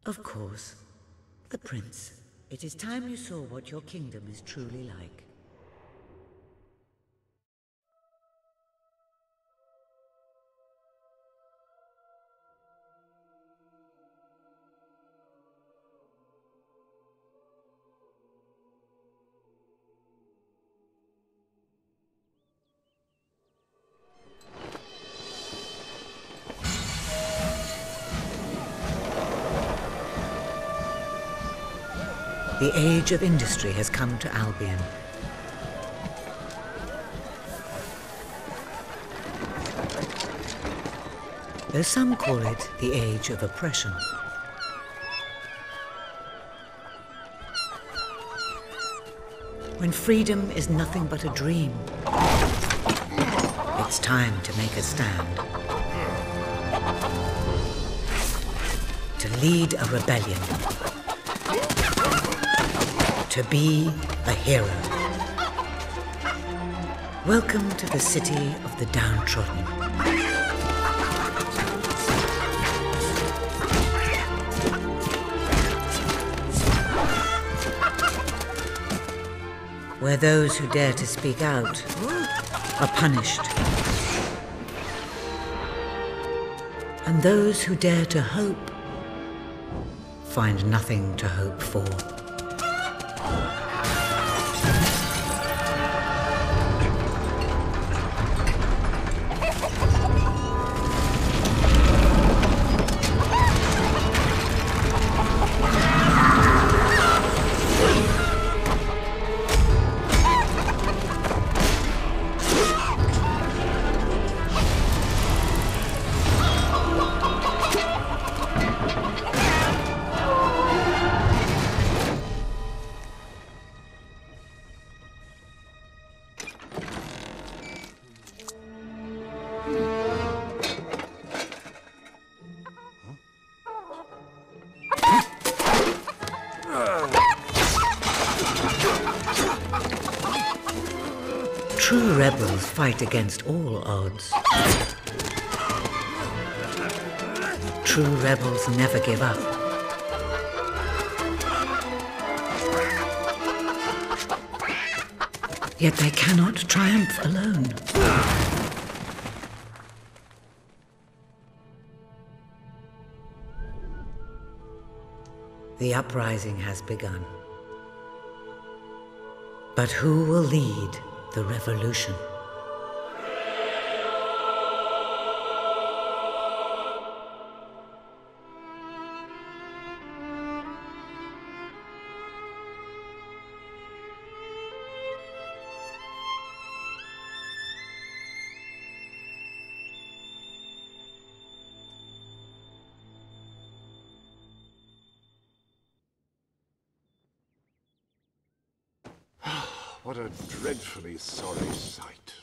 Of course. The prince. It is time you saw what your kingdom is truly like. The age of industry has come to Albion. Though some call it the age of oppression. When freedom is nothing but a dream, it's time to make a stand. To lead a rebellion. To be a hero. Welcome to the city of the downtrodden. Where those who dare to speak out are punished. And those who dare to hope find nothing to hope for. True rebels fight against all odds. True rebels never give up. Yet they cannot triumph alone. The uprising has begun. But who will lead the revolution? What a dreadfully sorry sight.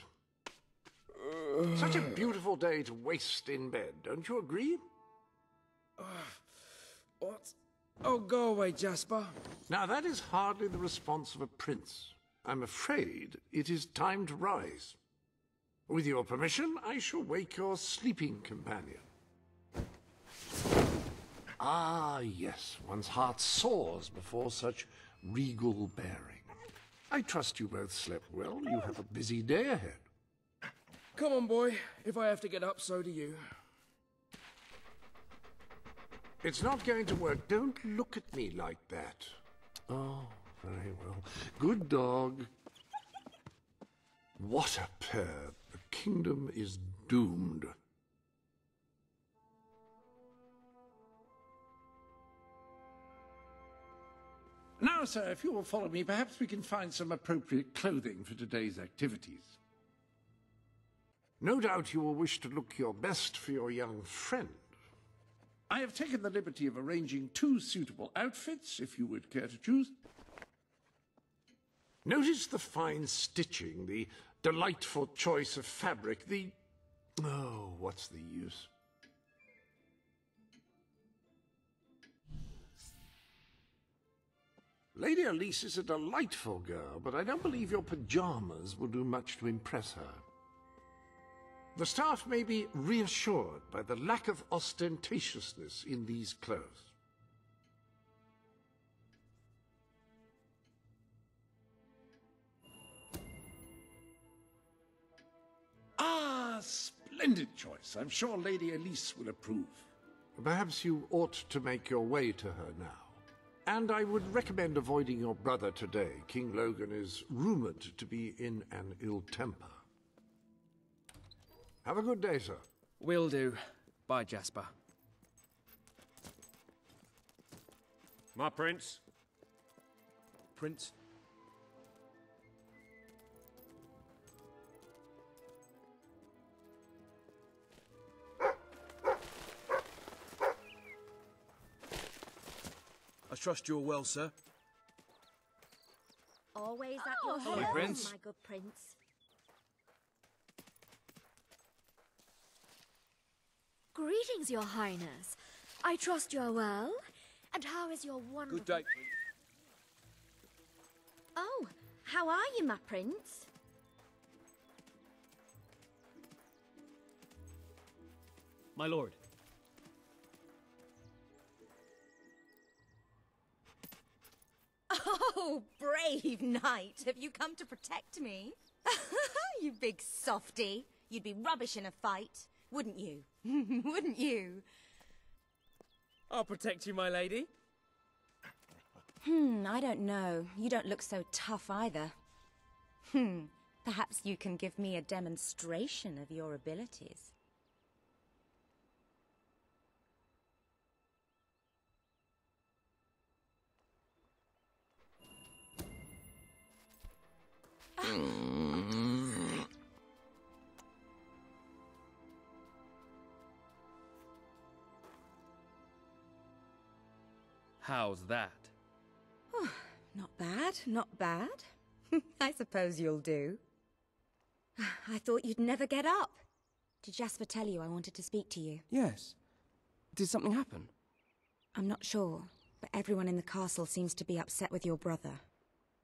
Such a beautiful day to waste in bed, don't you agree? What? Oh, go away, Jasper. Now, that is hardly the response of a prince. I'm afraid it is time to rise. With your permission, I shall wake your sleeping companion. Ah, yes, one's heart soars before such regal bearing. I trust you both slept well. You have a busy day ahead. Come on, boy. If I have to get up, so do you. It's not going to work. Don't look at me like that. Oh, very well. Good dog. What a pair. The kingdom is doomed. Now, sir, if you will follow me, perhaps we can find some appropriate clothing for today's activities. No doubt you will wish to look your best for your young friend. I have taken the liberty of arranging 2 suitable outfits, if you would care to choose. Notice the fine stitching, the delightful choice of fabric, the... Oh, what's the use? Lady Elise is a delightful girl, but I don't believe your pajamas will do much to impress her. The staff may be reassured by the lack of ostentatiousness in these clothes. Splendid choice. I'm sure Lady Elise will approve. Perhaps you ought to make your way to her now. And I would recommend avoiding your brother today. King Logan is rumored to be in an ill temper. Have a good day, sir. Will do. Bye, Jasper. My prince. Prince? I trust you're well, sir. Always at your hello, service, Prince. my good prince. Greetings, your highness. I trust you are well. And how is your wonderful... Good day. Oh, how are you, my prince? My lord. Oh, brave knight. Have you come to protect me? You big softy. You'd be rubbish in a fight, wouldn't you? Wouldn't you? I'll protect you, my lady. I don't know. You don't look so tough either. Perhaps you can give me a demonstration of your abilities. How's that? Not bad, not bad. I suppose you'll do. I thought you'd never get up. Did Jasper tell you I wanted to speak to you? Yes. Did something happen? I'm not sure, but everyone in the castle seems to be upset with your brother.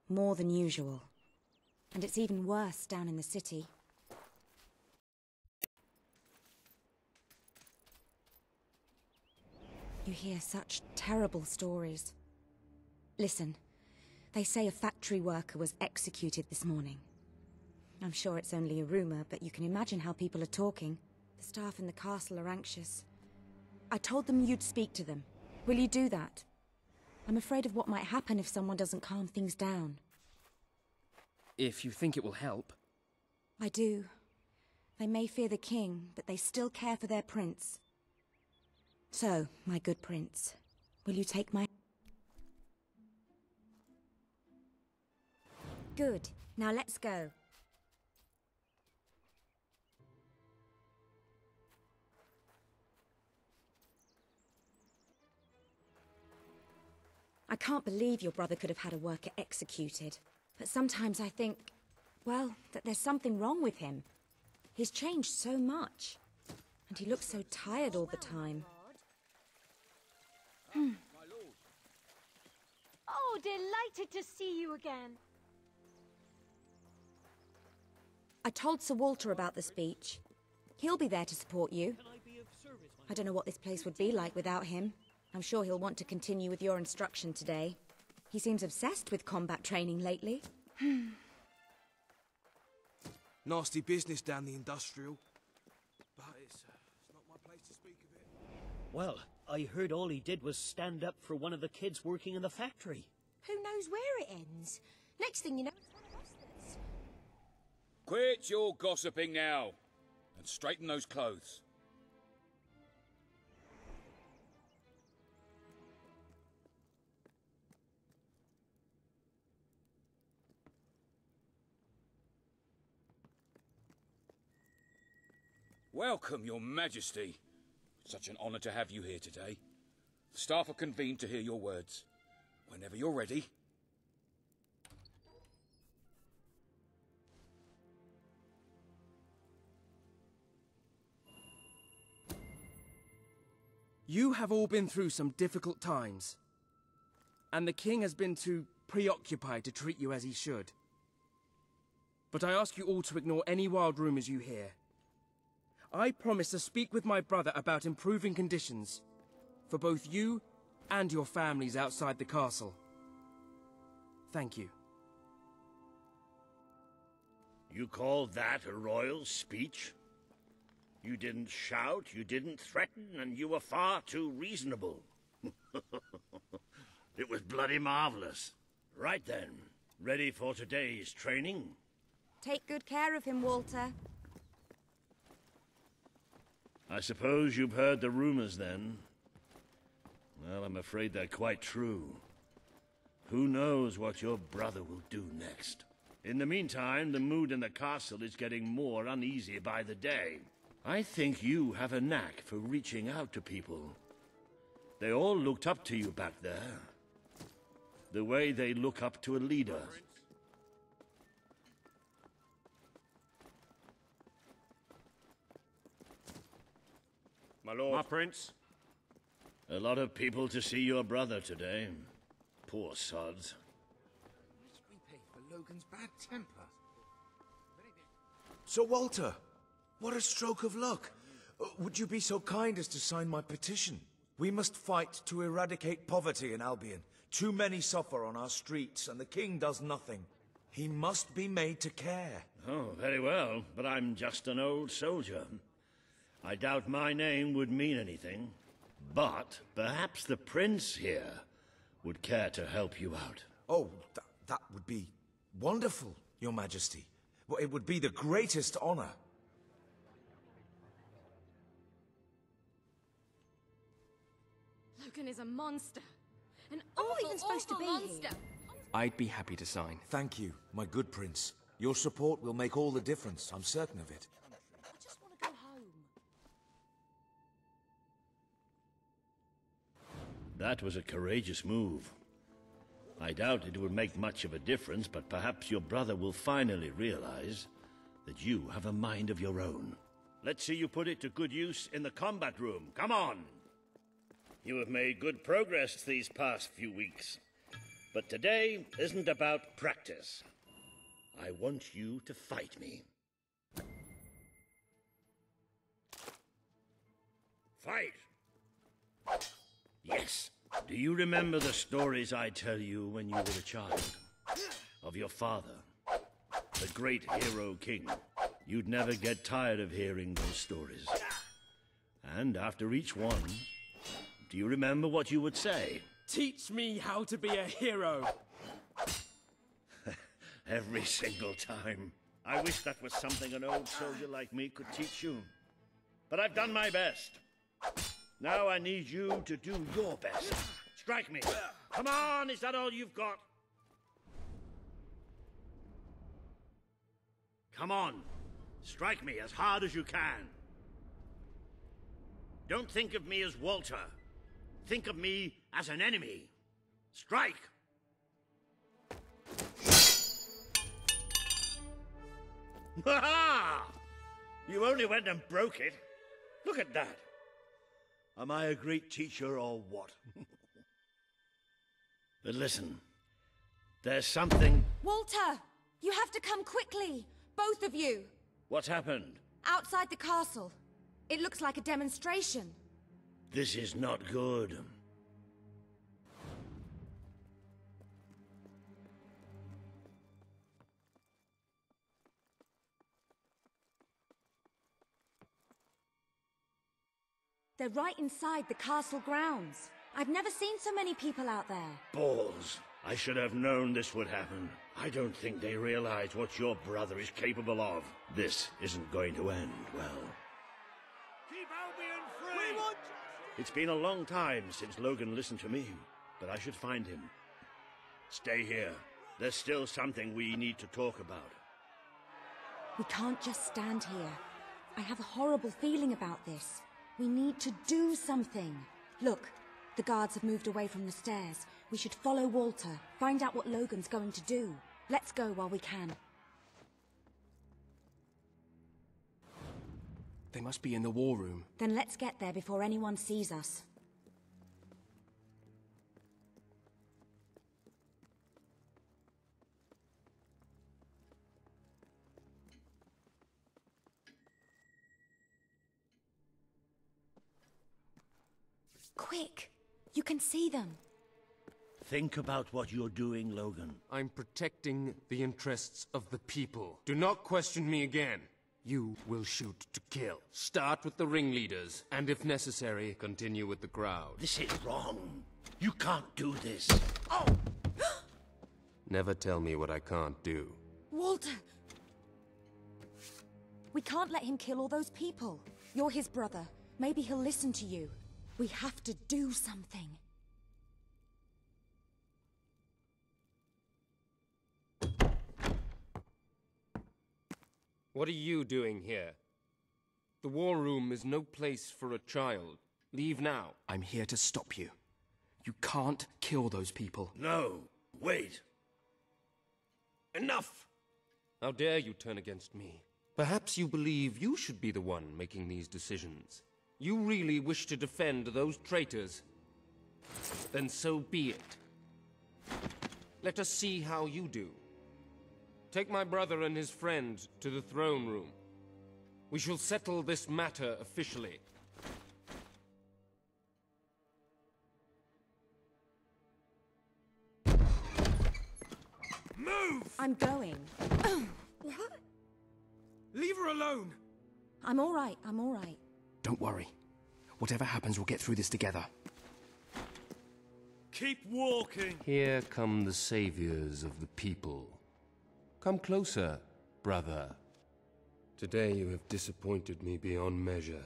More than usual. And it's even worse down in the city. You hear such terrible stories. Listen, they say a factory worker was executed this morning. I'm sure it's only a rumor, but you can imagine how people are talking. The staff in the castle are anxious. I told them you'd speak to them. Will you do that? I'm afraid of what might happen if someone doesn't calm things down. If you think it will help. I do. They may fear the king, but they still care for their prince. So, my good prince, will you take my... Good. Now let's go. I can't believe your brother could have had a worker executed. But sometimes I think, well, that there's something wrong with him. He's changed so much. And he looks so tired all the time. Oh, delighted to see you again. I told Sir Walter about the speech. He'll be there to support you. I don't know what this place would be like without him. I'm sure he'll want to continue with your instruction today. He seems obsessed with combat training lately. Nasty business down the industrial. But it's not my place to speak of it. Well, I heard all he did was stand up for one of the kids working in the factory. Who knows where it ends? Next thing you know, it's one of us that's... Quit your gossiping now, and straighten those clothes. Welcome, Your Majesty. Such an honor to have you here today. The staff are convened to hear your words. Whenever you're ready. You have all been through some difficult times. And the king has been too preoccupied to treat you as he should. But I ask you all to ignore any wild rumors you hear. I promise to speak with my brother about improving conditions for both you and your families outside the castle. Thank you. You call that a royal speech? You didn't shout, you didn't threaten, and you were far too reasonable. It was bloody marvelous. Right then, ready for today's training? Take good care of him, Walter. I suppose you've heard the rumors then? Well, I'm afraid they're quite true. Who knows what your brother will do next? In the meantime, the mood in the castle is getting more uneasy by the day. I think you have a knack for reaching out to people. They all looked up to you back there. The way they look up to a leader. My lord. My prince. A lot of people to see your brother today. Poor sods. We pay for Logan's bad temper. Sir Walter, what a stroke of luck. Would you be so kind as to sign my petition? We must fight to eradicate poverty in Albion. Too many suffer on our streets, and the king does nothing. He must be made to care. Oh, very well, but I'm just an old soldier. I doubt my name would mean anything. But perhaps the prince here would care to help you out. Oh, that would be wonderful, Your Majesty. Well, it would be the greatest honor. Logan is a monster. An I'm not awful, even supposed to awful be monster. here. I'd be happy to sign. Thank you, my good prince. Your support will make all the difference, I'm certain of it. I just want to go home. That was a courageous move. I doubt it would make much of a difference, but perhaps your brother will finally realize that you have a mind of your own. Let's see you put it to good use in the combat room. Come on! You have made good progress these past few weeks. But today isn't about practice. I want you to fight me. Fight! Yes. Do you remember the stories I tell you when you were a child? Of your father, the great hero king. You'd never get tired of hearing those stories. And after each one, do you remember what you would say? Teach me how to be a hero! Every single time. I wish that was something an old soldier like me could teach you. But I've done my best. Now I need you to do your best. Strike me. Come on, is that all you've got? Come on. Strike me as hard as you can. Don't think of me as Walter. Think of me as an enemy. Strike! Ha-ha! You only went and broke it. Look at that. Am I a great teacher or what? But listen, there's something... Walter! You have to come quickly! Both of you! What's happened? Outside the castle. It looks like a demonstration. This is not good. They're right inside the castle grounds. I've never seen so many people out there. Balls. I should have known this would happen. I don't think they realize what your brother is capable of. This isn't going to end well. Keep Albion free! We want justice! It's been a long time since Logan listened to me, but I should find him. Stay here. There's still something we need to talk about. We can't just stand here. I have a horrible feeling about this. We need to do something. Look, the guards have moved away from the stairs. We should follow Walter, find out what Logan's going to do. Let's go while we can. They must be in the war room. Then let's get there before anyone sees us. Quick! You can see them. Think about what you're doing, Logan. I'm protecting the interests of the people. Do not question me again. You will shoot to kill. Start with the ringleaders, and if necessary, continue with the crowd. This is wrong. You can't do this. Oh! Never tell me what I can't do. Walter! We can't let him kill all those people. You're his brother. Maybe he'll listen to you. We have to do something. What are you doing here? The war room is no place for a child. Leave now. I'm here to stop you. You can't kill those people. No, wait. Enough! How dare you turn against me? Perhaps you believe you should be the one making these decisions. You really wish to defend those traitors? Then so be it. Let us see how you do. Take my brother and his friend to the throne room. We shall settle this matter officially. Move! I'm going. What? Leave her alone! I'm all right, I'm all right. Don't worry. Whatever happens, we'll get through this together. Keep walking! Here come the saviors of the people. Come closer, brother. Today you have disappointed me beyond measure.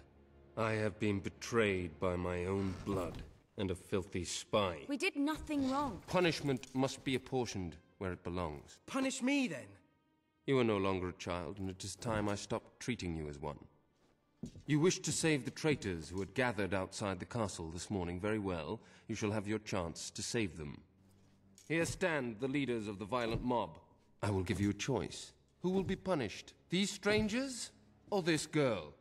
I have been betrayed by my own blood and a filthy spy. We did nothing wrong. Punishment must be apportioned where it belongs. Punish me, then. You are no longer a child, and it is time I stopped treating you as one. You wished to save the traitors who had gathered outside the castle this morning. Very well. You shall have your chance to save them. Here stand the leaders of the violent mob. I will give you a choice. Who will be punished? These strangers or this girl?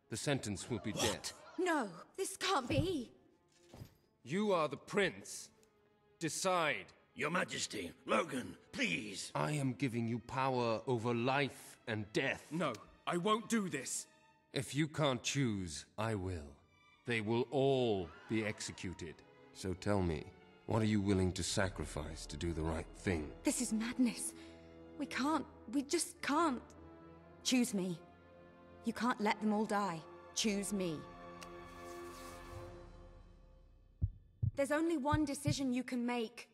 The sentence will be death. No, this can't be. You are the prince. Decide. Your Majesty, Logan, please. I am giving you power over life and death. No, I won't do this. If you can't choose, I will. They will all be executed. So tell me, what are you willing to sacrifice to do the right thing? This is madness. We just can't. Choose me. You can't let them all die. Choose me. There's only one decision you can make.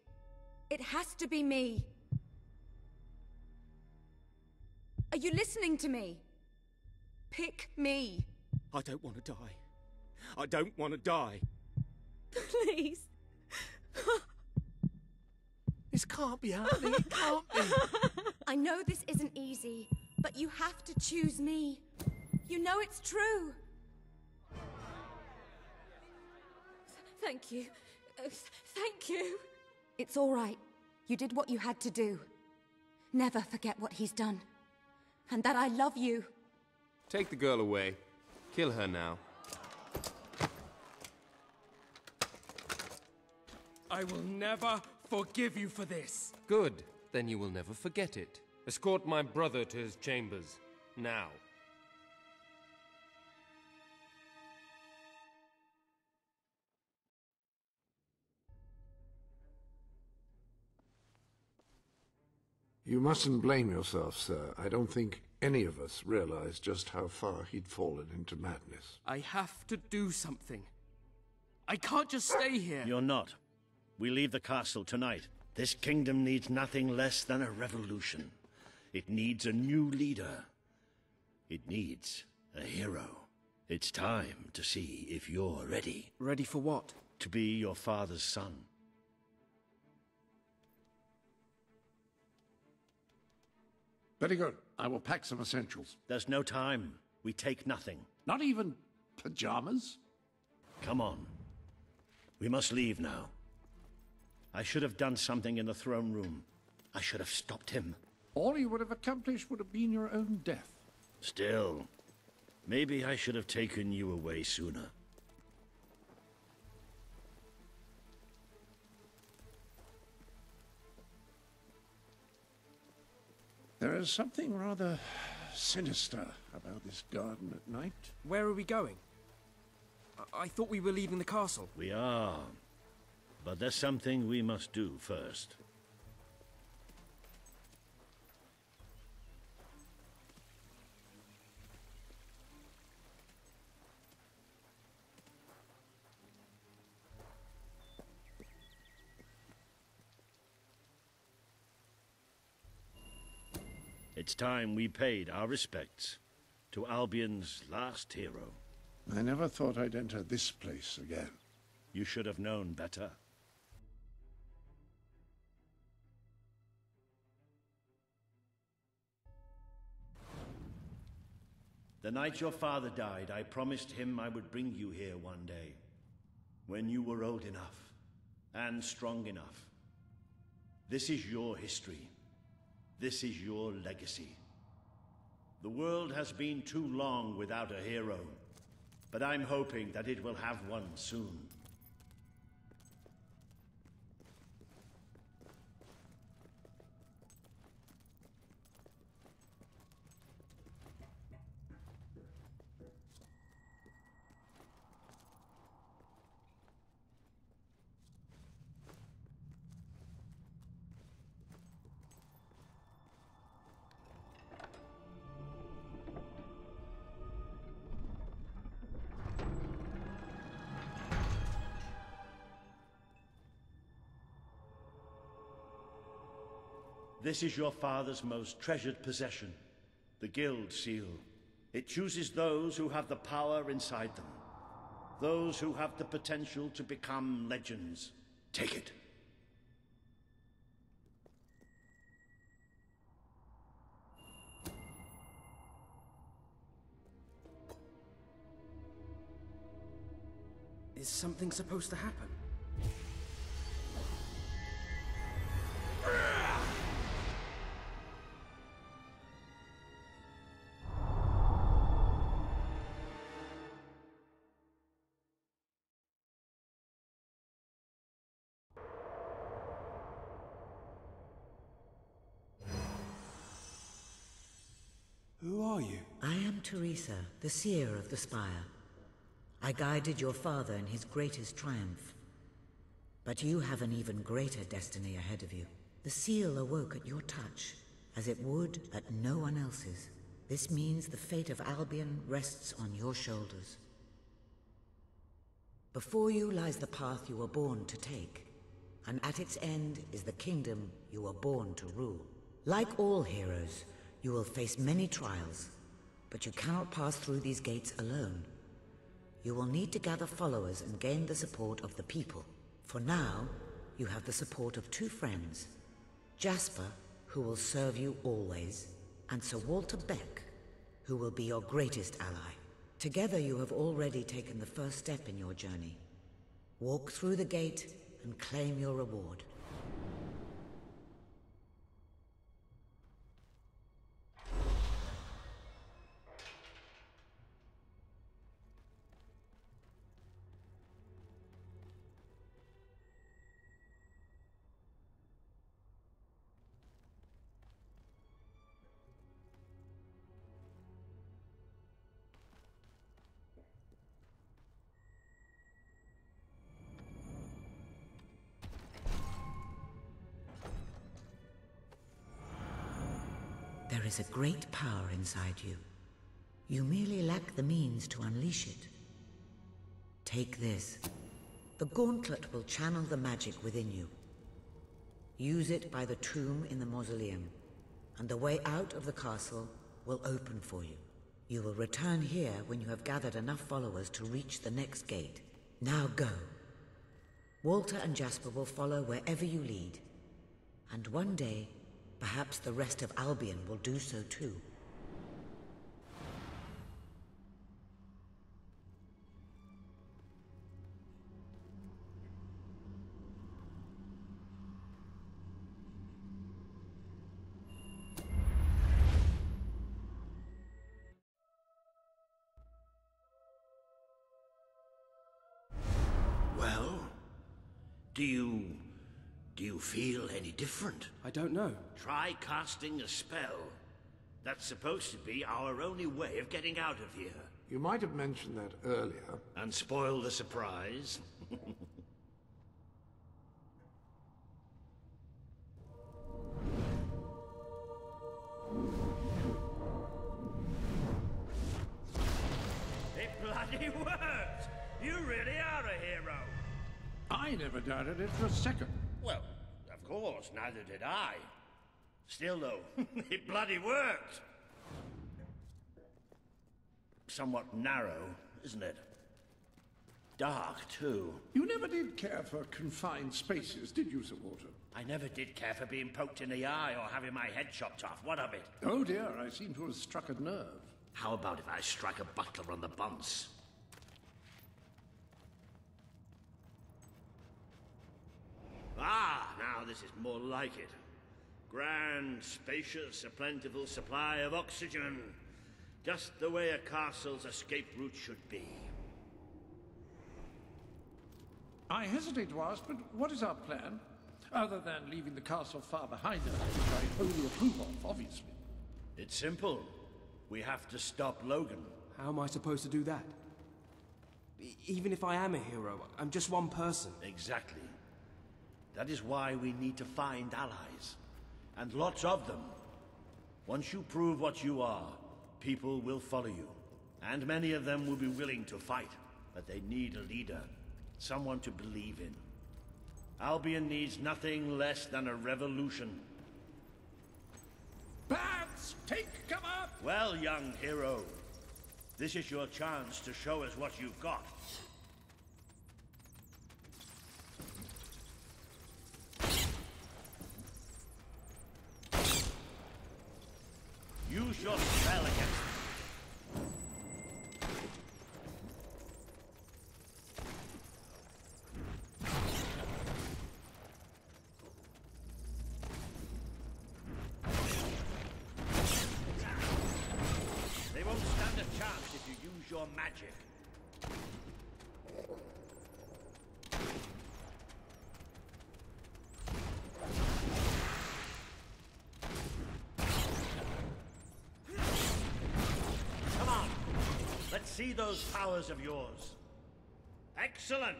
It has to be me. Are you listening to me? Pick me. I don't want to die. I don't want to die. Please. This can't be happening. It can't be. I know this isn't easy, but you have to choose me. You know it's true. Thank you. Thank you. It's all right. You did what you had to do. Never forget what he's done. And that I love you. Take the girl away. Kill her now. I will never forgive you for this. Good. Then you will never forget it. Escort my brother to his chambers. Now. You mustn't blame yourself, sir. I don't think any of us realized just how far he'd fallen into madness. I have to do something. I can't just stay here. You're not. We leave the castle tonight. This kingdom needs nothing less than a revolution. It needs a new leader. It needs a hero. It's time to see if you're ready. Ready for what? To be your father's son. Very good. I will pack some essentials. There's no time. We take nothing. Not even pajamas? Come on. We must leave now. I should have done something in the throne room. I should have stopped him. All you would have accomplished would have been your own death. Still, maybe I should have taken you away sooner. There is something rather sinister about this garden at night. Where are we going? I thought we were leaving the castle. We are. But there's something we must do first. It's time we paid our respects to Albion's last hero. I never thought I'd enter this place again. You should have known better. The night your father died, I promised him I would bring you here one day, when you were old enough and strong enough. This is your history. This is your legacy. The world has been too long without a hero, but I'm hoping that it will have one soon. This is your father's most treasured possession, the Guild Seal. It chooses those who have the power inside them, those who have the potential to become legends. Take it. Is something supposed to happen? Who are you? I am Teresa, the seer of the spire. I guided your father in his greatest triumph. But you have an even greater destiny ahead of you. The seal awoke at your touch, as it would at no one else's. This means the fate of Albion rests on your shoulders. Before you lies the path you were born to take, and at its end is the kingdom you were born to rule. Like all heroes, you will face many trials, but you cannot pass through these gates alone. You will need to gather followers and gain the support of the people. For now, you have the support of two friends, Jasper, who will serve you always, and Sir Walter Beck, who will be your greatest ally. Together you have already taken the first step in your journey. Walk through the gate and claim your reward. There is a great power inside you. You merely lack the means to unleash it. Take this. The gauntlet will channel the magic within you. Use it by the tomb in the mausoleum, and the way out of the castle will open for you. You will return here when you have gathered enough followers to reach the next gate. Now go. Walter and Jasper will follow wherever you lead. And one day, perhaps the rest of Albion will do so too. Well, do you feel any different? I don't know. Try casting a spell. That's supposed to be our only way of getting out of here. You might have mentioned that earlier. And spoil the surprise. It bloody worked! You really are a hero! I never doubted it for a second. Well, of course, neither did I. Still, though, it bloody worked! Somewhat narrow, isn't it? Dark, too. You never did care for confined spaces, did you, Sir Walter? I never did care for being poked in the eye or having my head chopped off. What of it? Oh dear, I seem to have struck a nerve. How about if I strike a butler on the bumps? Ah, now this is more like it. Grand, spacious, a plentiful supply of oxygen. Just the way a castle's escape route should be. I hesitate to ask, but what is our plan? Other than leaving the castle far behind us, which I wholly approve of, obviously. It's simple. We have to stop Logan. How am I supposed to do that? Even if I am a hero, I'm just one person. Exactly. That is why we need to find allies. And lots of them. Once you prove what you are, people will follow you. And many of them will be willing to fight. But they need a leader. Someone to believe in. Albion needs nothing less than a revolution. Bats, take cover! Well, young hero, this is your chance to show us what you've got. Use your spell against them. They won't stand a chance if you use your magic. Come on, let's see those powers of yours. Excellent!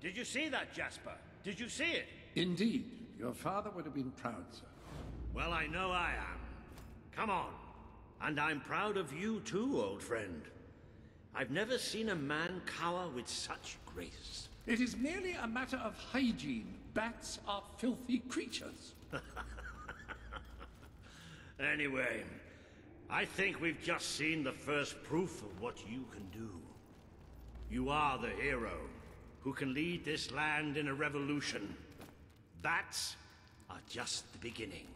Did you see that, Jasper? Did you see it? Indeed. Your father would have been proud, sir. Well, I know I am. Come on. And I'm proud of you too, old friend. I've never seen a man cower with such grace. It is merely a matter of hygiene. Bats are filthy creatures. Anyway, I think we've just seen the first proof of what you can do. You are the hero who can lead this land in a revolution. Bats are just the beginning.